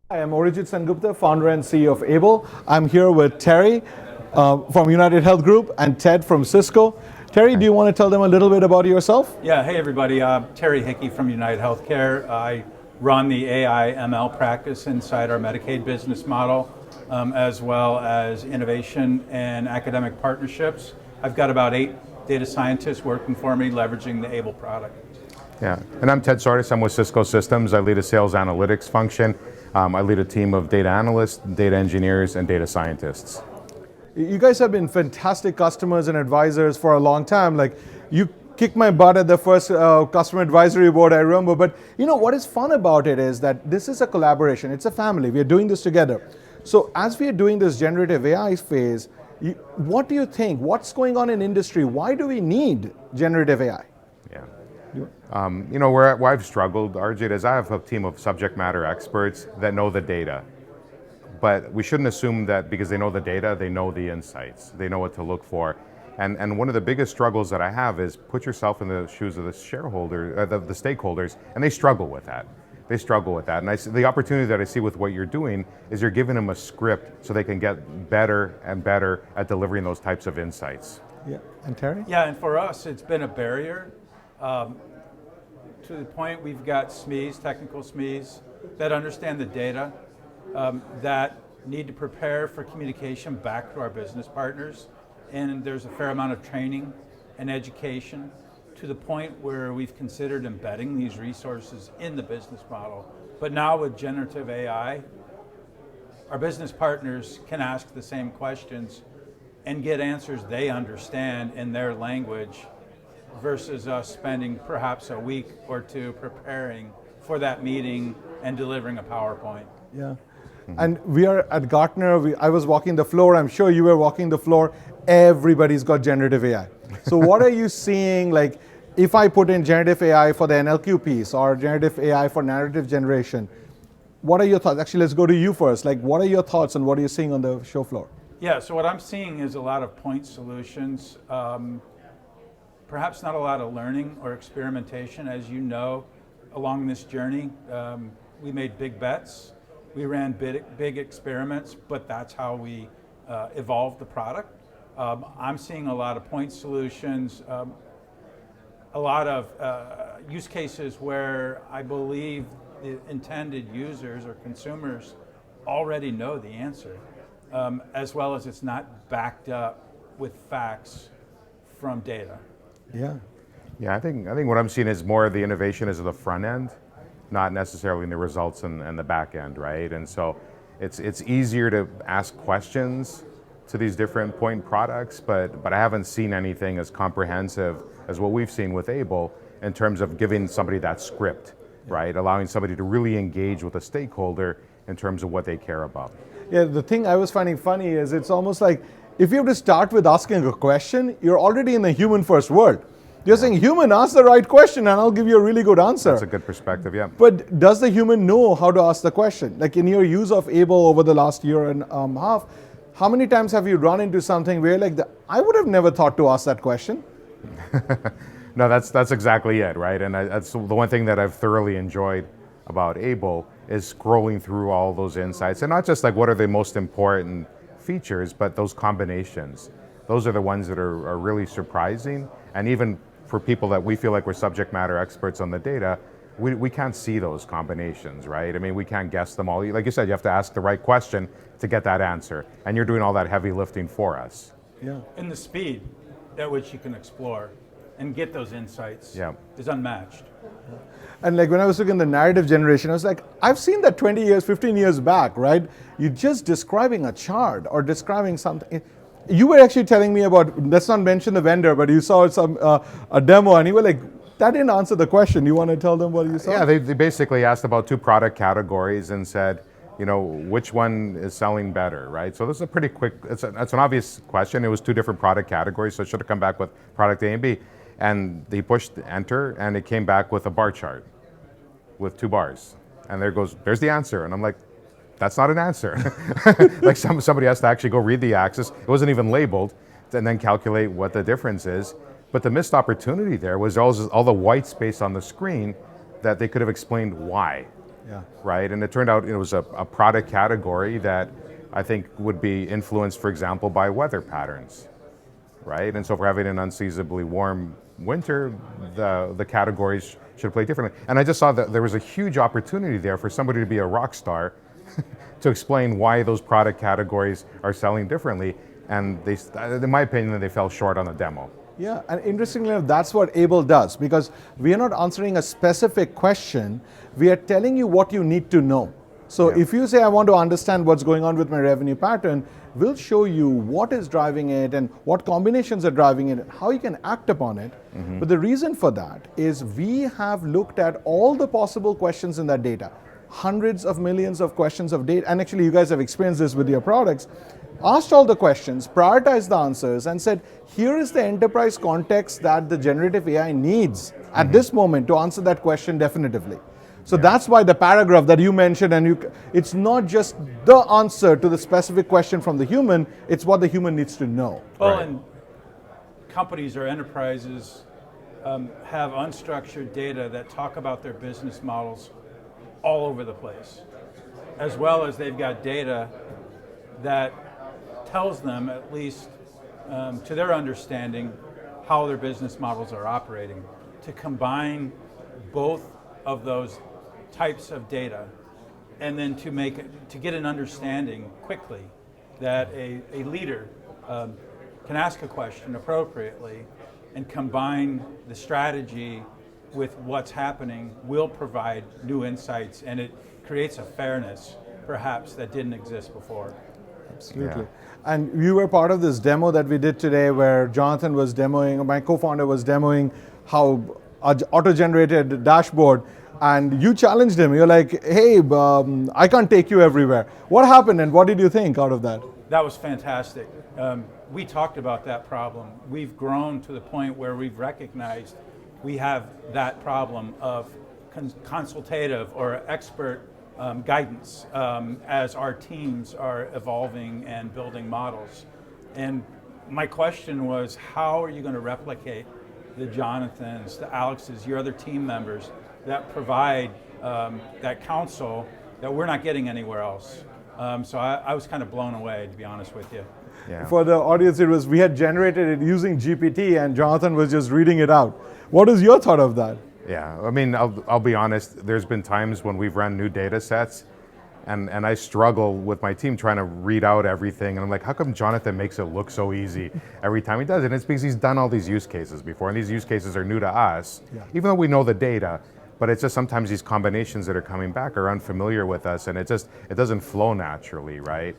Hi, I'm Arijit Sengupta, founder and CEO of Able. I'm here with Terry from UnitedHealth Group and Ted from Cisco. Terry, do you want to tell them a little bit about yourself? Yeah, hey everybody, Terry Hickey from United Healthcare. I run the AI ML practice inside our Medicaid business model, as well as innovation and academic partnerships. I've got about 8 data scientists working for me, leveraging the Able product. Yeah, and I'm Ted Sardis. I'm with Cisco Systems. I lead a sales analytics function. I lead a team of data analysts, data engineers, and data scientists. You guys have been fantastic customers and advisors for a long time. Like, you kicked my butt at the first customer advisory board, I remember. But you know what is fun about it is that this is a collaboration. It's a family. We are doing this together. So as we are doing this generative AI phase, what do you think? What's going on in industry? Why do we need generative AI? Yeah. Where I've struggled, Arjit, is I have a team of subject matter experts that know the data. But we shouldn't assume that because they know the data, they know the insights. They know what to look for. And one of the biggest struggles that I have is put yourself in the shoes of the the stakeholders, and they struggle with that. They struggle with that. And the opportunity that I see with what you're doing is you're giving them a script so they can get better and better at delivering those types of insights. Yeah, and Terry? Yeah, and for us, it's been a barrier to the point we've got SMEs, technical SMEs, that understand the data, that need to prepare for communication back to our business partners. And there's a fair amount of training and education to the point where we've considered embedding these resources in the business model. But now with generative AI, our business partners can ask the same questions and get answers they understand in their language versus us spending perhaps a week or two preparing for that meeting and delivering a PowerPoint. Yeah. And we are at Gartner. I was walking the floor. I'm sure you were walking the floor. Everybody's got generative AI. So what are you seeing? Like, if I put in generative AI for the NLQ piece or generative AI for narrative generation, what are your thoughts? Actually, let's go to you first. Like, what are your thoughts and what are you seeing on the show floor? Yeah, so what I'm seeing is a lot of point solutions, perhaps not a lot of learning or experimentation. As you know, along this journey, we made big bets. We ran big experiments, but that's how we evolved the product. I'm seeing a lot of point solutions, a lot of use cases where I believe the intended users or consumers already know the answer, as well as it's not backed up with facts from data. Yeah. Yeah, I think what I'm seeing is more of the innovation is at the front end, not necessarily in the results and the back end, right? And so it's easier to ask questions to these different point products, but I haven't seen anything as comprehensive as what we've seen with Able in terms of giving somebody that script, right? Allowing somebody to really engage with a stakeholder in terms of what they care about. Yeah, the thing I was finding funny is it's almost like if you have to start with asking a question, you're already in the human first world. You're saying, human, ask the right question and I'll give you a really good answer. That's a good perspective, yeah. But does the human know how to ask the question? Like in your use of Able over the last year and a half, how many times have you run into something where like, I would have never thought to ask that question? No, that's exactly it, right? And that's the one thing that I've thoroughly enjoyed about Able is scrolling through all those insights. And not just like what are the most important features, but those combinations. Those are the ones that are really surprising. And even for people that we feel like we're subject matter experts on the data, we can't see those combinations, right? I mean, we can't guess them all. Like you said, you have to ask the right question to get that answer. And you're doing all that heavy lifting for us. Yeah. And the speed at which you can explore and get those insights is unmatched. And like when I was looking at the narrative generation, I was like, I've seen that 20 years, 15 years back, right? You're just describing a chart or describing something. You were actually telling me about, let's not mention the vendor, but you saw a demo and you were like, that didn't answer the question. You want to tell them what you saw? Yeah, they basically asked about 2 product categories and said, which one is selling better, right? So this is a pretty quick, it's an obvious question. It was 2 different product categories, so it should have come back with product A and B. And they pushed enter and it came back with a bar chart with 2 bars. And there's the answer. And I'm like, that's not an answer. Like somebody has to actually go read the axis. It wasn't even labeled and then calculate what the difference is. But the missed opportunity there was all the white space on the screen that they could have explained why. Yeah. right? And it turned out it was a product category that I think would be influenced, for example, by weather patterns, right? And so if we're having an unseasonably warm winter, the categories should play differently. And I just saw that there was a huge opportunity there for somebody to be a rock star to explain why those product categories are selling differently. And they, in my opinion, they fell short on the demo. Yeah, and interestingly enough, that's what Able does, because we are not answering a specific question, we are telling you what you need to know. So if you say, I want to understand what's going on with my revenue pattern, we'll show you what is driving it and what combinations are driving it, how you can act upon it. But the reason for that is we have looked at all the possible questions in that data, hundreds of millions of questions of data, and actually you guys have experienced this with your products, asked all the questions, prioritized the answers, and said, here is the enterprise context that the generative AI needs at this moment to answer that question definitively. So that's why the paragraph that you mentioned, and it's not just the answer to the specific question from the human, it's what the human needs to know. Well, and companies or enterprises have unstructured data that talk about their business models all over the place, as well as they've got data that tells them, at least to their understanding, how their business models are operating. To combine both of those types of data, and then to get an understanding quickly that a leader can ask a question appropriately and combine the strategy with what's happening will provide new insights, and it creates a fairness perhaps that didn't exist before. Absolutely. Yeah. And you were part of this demo that we did today where Jonathan was demoing, my co-founder was demoing how auto-generated dashboard, and you challenged him. You're like, hey, I can't take you everywhere. What happened and what did you think out of that? That was fantastic. We talked about that problem. We've grown to the point where we've recognized we have that problem of consultative or expert guidance as our teams are evolving and building models. And my question was, how are you going to replicate the Jonathans, the Alexes, your other team members that provide that counsel that we're not getting anywhere else? So I was kind of blown away, to be honest with you. Yeah. For the audience, we had generated it using GPT and Jonathan was just reading it out. What is your thought of that? Yeah, I mean, I'll be honest, there's been times when we've run new data sets and I struggle with my team trying to read out everything. And I'm like, how come Jonathan makes it look so easy every time he does it? And it's because he's done all these use cases before, and these use cases are new to us, even though we know the data. But it's just sometimes these combinations that are coming back are unfamiliar with us, and it doesn't flow naturally, right?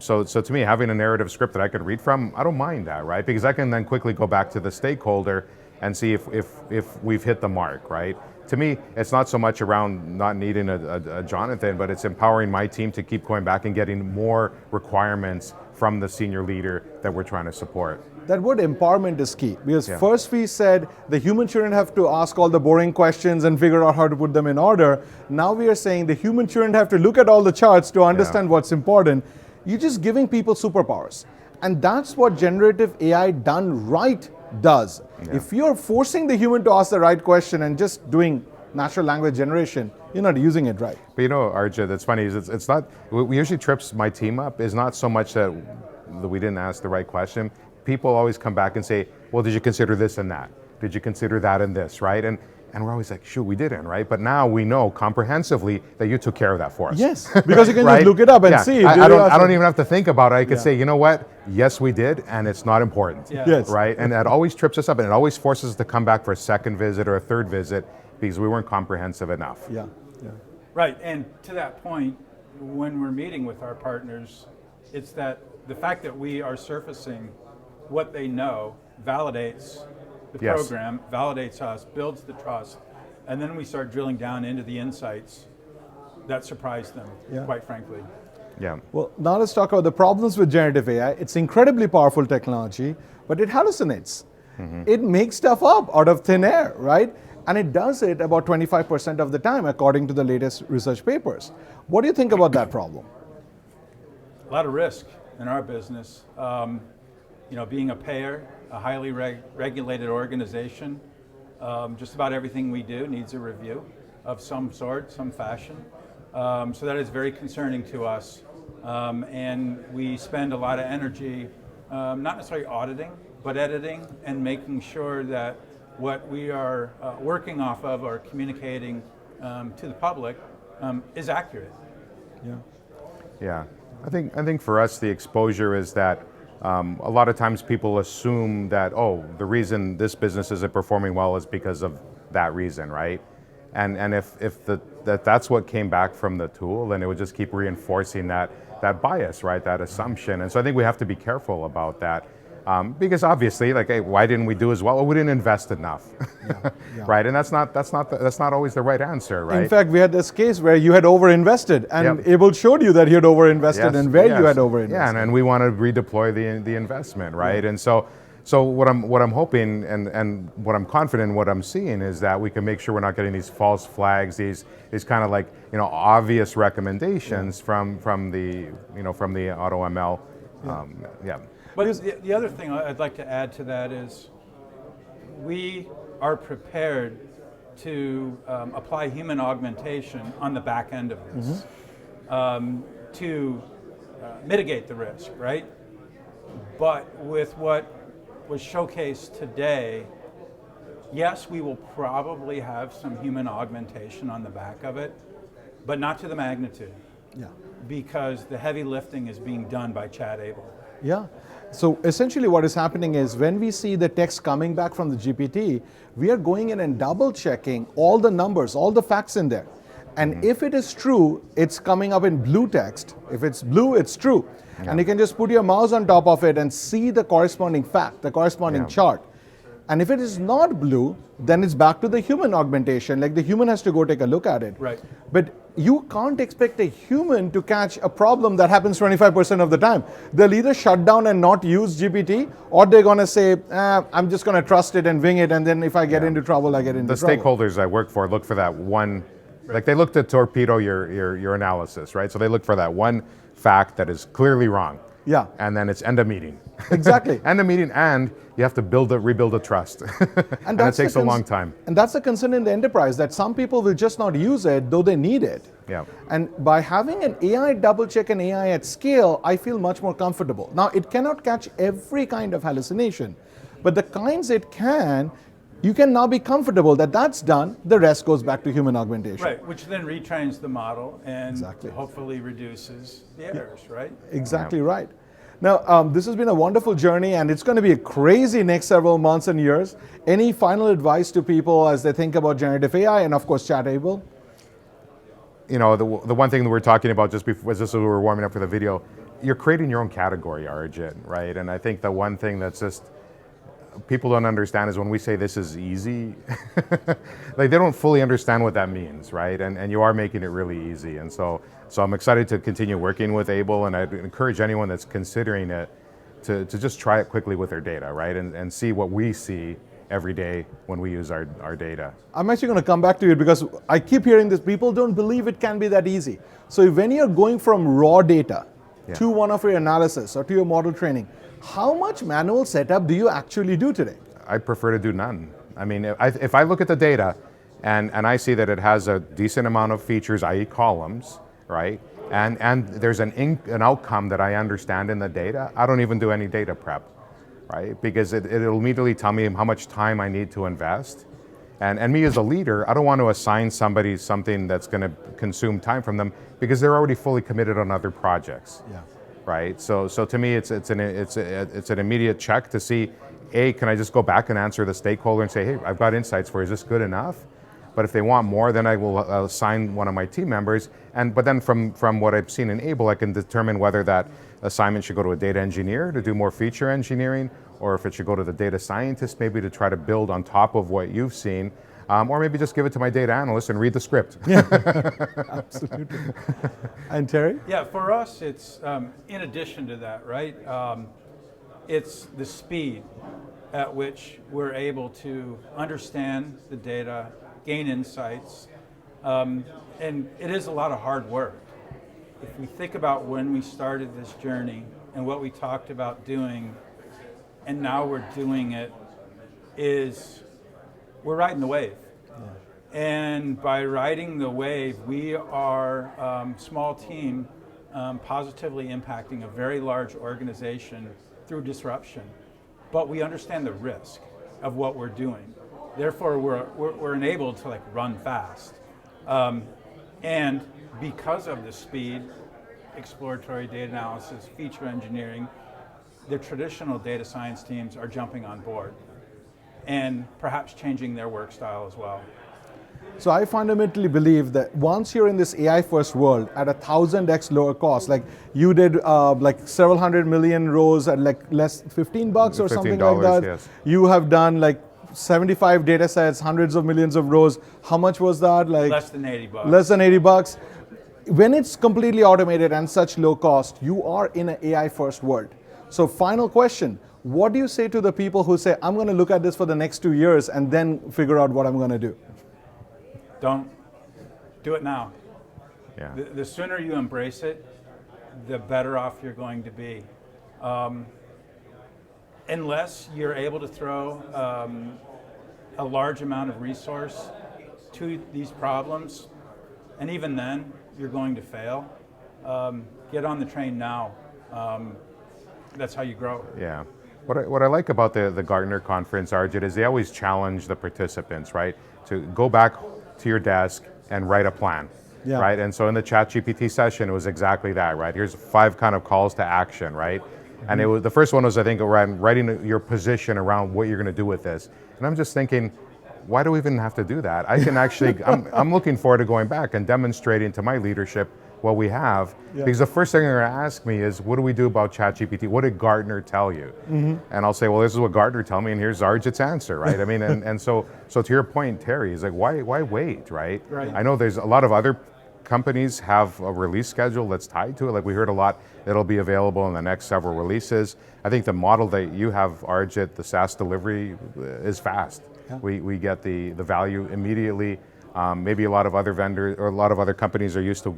So to me, having a narrative script that I could read from, I don't mind that, right? Because I can then quickly go back to the stakeholder and see if we've hit the mark, right? To me, it's not so much around not needing a Jonathan, but it's empowering my team to keep going back and getting more requirements from the senior leader that we're trying to support. That word empowerment is key, because first we said the human shouldn't have to ask all the boring questions and figure out how to put them in order. Now we are saying the human shouldn't have to look at all the charts to understand what's important. You're just giving people superpowers. And that's what generative AI done right does. If you're forcing the human to ask the right question and just doing natural language generation, you're not using it right. But you know, Arjit, that's funny, is it's not, what usually trips my team up is not so much that we didn't ask the right question. People always come back and say, well, did you consider this and that? Did you consider that and this, right? And we're always like, shoot, we didn't, right? But now we know comprehensively that you took care of that for us. Yes, because you can just look it up and see. I don't even have to think about it. I could say, you know what? Yes, we did, and it's not important, right? And that always trips us up, and it always forces us to come back for a second visit or a third visit because we weren't comprehensive enough. Right, and to that point, when we're meeting with our partners, it's that the fact that we are surfacing what they know validates the program, validates us, builds the trust, and then we start drilling down into the insights that surprise them, quite frankly. Well, now let's talk about the problems with generative AI. It's incredibly powerful technology, but it hallucinates. It makes stuff up out of thin air, right? And it does it about 25% of the time, according to the latest research papers. What do you think about that problem? A lot of risk in our business. You know, being a payer, a highly regulated organization, just about everything we do needs a review. of some sort, some fashion. So that is very concerning to us. And we spend a lot of energy, not necessarily auditing, but editing and making sure that what we are working off of or communicating to the public is accurate. Yeah. Yeah, I think for us the exposure is that a lot of times people assume that, oh, the reason this business isn't performing well is because of that reason, right? And if that's what came back from the tool, then it would just keep reinforcing that bias, right? That assumption. And so I think we have to be careful about that. Because obviously, like, hey, why didn't we do as well? Well, we didn't invest enough, Yeah. right? And that's not always the right answer, right? In fact, we had this case where you had overinvested, and Yep. Abel showed you that he had overinvested Yes, and where yes. you had overinvested. Yeah, and we want to redeploy the investment, right? And so what I'm hoping and what I'm confident, what I'm seeing is that we can make sure we're not getting these false flags, these kind of like, obvious recommendations from the AutoML. Yeah. But the other thing I'd like to add to that is we are prepared to apply human augmentation on the back end of this to mitigate the risk, right? But with what was showcased today, yes, we will probably have some human augmentation on the back of it, but not to the magnitude. Yeah. Because the heavy lifting is being done by Chad Abel. Yeah. So essentially what is happening is when we see the text coming back from the GPT, we are going in and double checking all the numbers, all the facts in there. And if it is true, it's coming up in blue text. If it's blue, it's true. Yeah. And you can just put your mouse on top of it and see the corresponding fact, the corresponding chart. And if it is not blue, then it's back to the human augmentation. Like the human has to go take a look at it. Right. But you can't expect a human to catch a problem that happens 25% of the time. They'll either shut down and not use GPT, or they're going to say, I'm just going to trust it and wing it, and then if I get into trouble, I get into trouble. The stakeholders I work for look for that one, like they look to torpedo your analysis, right? So they look for that one fact that is clearly wrong. Yeah. And then it's end of meeting. Exactly. End of meeting, and you have to rebuild a trust. And it takes a long time. And that's the concern in the enterprise, that some people will just not use it, though they need it. Yeah. And by having an AI double check and AI at scale, I feel much more comfortable. Now, it cannot catch every kind of hallucination, but the kinds it can, you can now be comfortable that that's done, the rest goes back to human augmentation. Right, which then retrains the model and Exactly. hopefully reduces the errors, right? Exactly right. Now, this has been a wonderful journey, and it's going to be a crazy next several months and years. Any final advice to people as they think about generative AI and, of course, Chad Abel? The one thing that we're talking about just before, as we were warming up for the video, you're creating your own category, Arjun, right? And I think the one thing that's just people don't understand is when we say this is easy, like they don't fully understand what that means, right? And you are making it really easy. And so I'm excited to continue working with Abel, and I'd encourage anyone that's considering it to just try it quickly with their data, right? And see what we see every day when we use our data. I'm actually going to come back to it because I keep hearing this. People don't believe it can be that easy. So when you're going from raw data to one of your analysis or to your model training, how much manual setup do you actually do today? I prefer to do none. I mean, if I look at the data and I see that it has a decent amount of features, i.e. columns, right? And there's an outcome that I understand in the data, I don't even do any data prep, right? Because it'll immediately tell me how much time I need to invest. And me as a leader, I don't want to assign somebody something that's going to consume time from them because they're already fully committed on other projects. Yeah. Right. So to me, it's an immediate check to see, can I just go back and answer the stakeholder and say, hey, I've got insights for you. Is this good enough? But if they want more, then I will assign one of my team members. But then from what I've seen in Able, I can determine whether that assignment should go to a data engineer to do more feature engineering, or if it should go to the data scientist maybe to try to build on top of what you've seen. Or maybe just give it to my data analyst and read the script. Absolutely. And Terry? Yeah, for us, it's in addition to that, right? It's the speed at which we're able to understand the data, gain insights, and it is a lot of hard work. If we think about when we started this journey and what we talked about doing, and now we're doing it, is we're riding the wave. And by riding the wave, we are small team positively impacting a very large organization through disruption. But we understand the risk of what we're doing. Therefore, we're enabled to like run fast. And because of the speed, exploratory data analysis, feature engineering, the traditional data science teams are jumping on board and perhaps changing their work style as well. So I fundamentally believe that once you're in this AI first world at 1,000x lower cost, like you did like several hundred million rows at like less $15 or something like that. Yes. You have done like 75 data sets, hundreds of millions of rows. How much was that? Like Less than $80. Less than $80. When it's completely automated and such low cost, you are in an AI first world. So final question, what do you say to the people who say, I'm going to look at this for the next 2 years and then figure out what I'm going to do? Don't do it now. Yeah. The sooner you embrace it, the better off you're going to be. Unless you're able to throw a large amount of resource to these problems, and even then, you're going to fail. Get on the train now. That's how you grow. Yeah. What I like about the Gartner conference, Arjit, is they always challenge the participants, right? To go back to your desk and write a plan, Yeah. right? And so in the ChatGPT session, it was exactly that, right? Here's 5 kind of calls to action, right? And it was, the first one was, I think, around writing your position around what you're going to do with this. And I'm just thinking, why do we even have to do that? I can actually, I'm looking forward to going back and demonstrating to my leadership what we have. Yeah. Because the first thing they're going to ask me is, what do we do about ChatGPT? What did Gartner tell you? And I'll say, well, this is what Gartner told me, and here's Arjit's answer, right? I mean, and so to your point, Terry, is like, why wait, right? Right. I know there's a lot of other companies have a release schedule that's tied to it. Like we heard a lot, it'll be available in the next several releases. I think the model that you have, Arjit, the SaaS delivery is fast. Yeah. We get the value immediately. Maybe a lot of other vendors or a lot of other companies are used to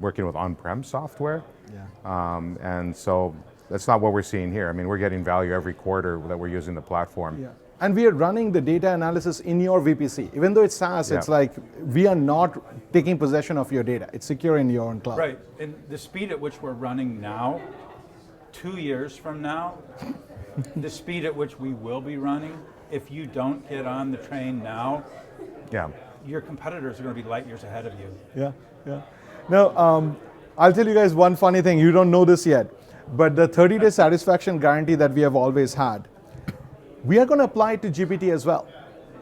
working with on-prem software. Yeah. And so that's not what we're seeing here. I mean, we're getting value every quarter that we're using the platform. Yeah. And we are running the data analysis in your VPC. Even though it's SaaS, Yeah. it's like we are not taking possession of your data. It's secure in your own cloud. Right, and the speed at which we're running now, 2 years from now, the speed at which we will be running, if you don't get on the train now, Yeah. your competitors are going to be light years ahead of you. Yeah, yeah. Now, I'll tell you guys one funny thing. You don't know this yet, but the 30-day satisfaction guarantee that we have always had, we are going to apply it to GPT as well.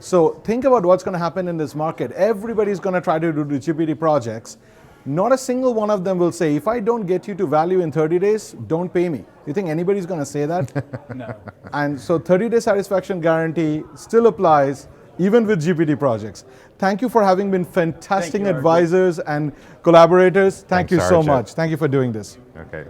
So think about what's going to happen in this market. Everybody's going to try to do the GPT projects. Not a single one of them will say, if I don't get you to value in 30 days, don't pay me. You think anybody's going to say that? No. And so 30-day satisfaction guarantee still applies even with GPT projects. Thank you for having been fantastic Thank you, Arjit. advisors and collaborators. Thank Thanks, you so Arjit. much. Thank you for doing this. Okay.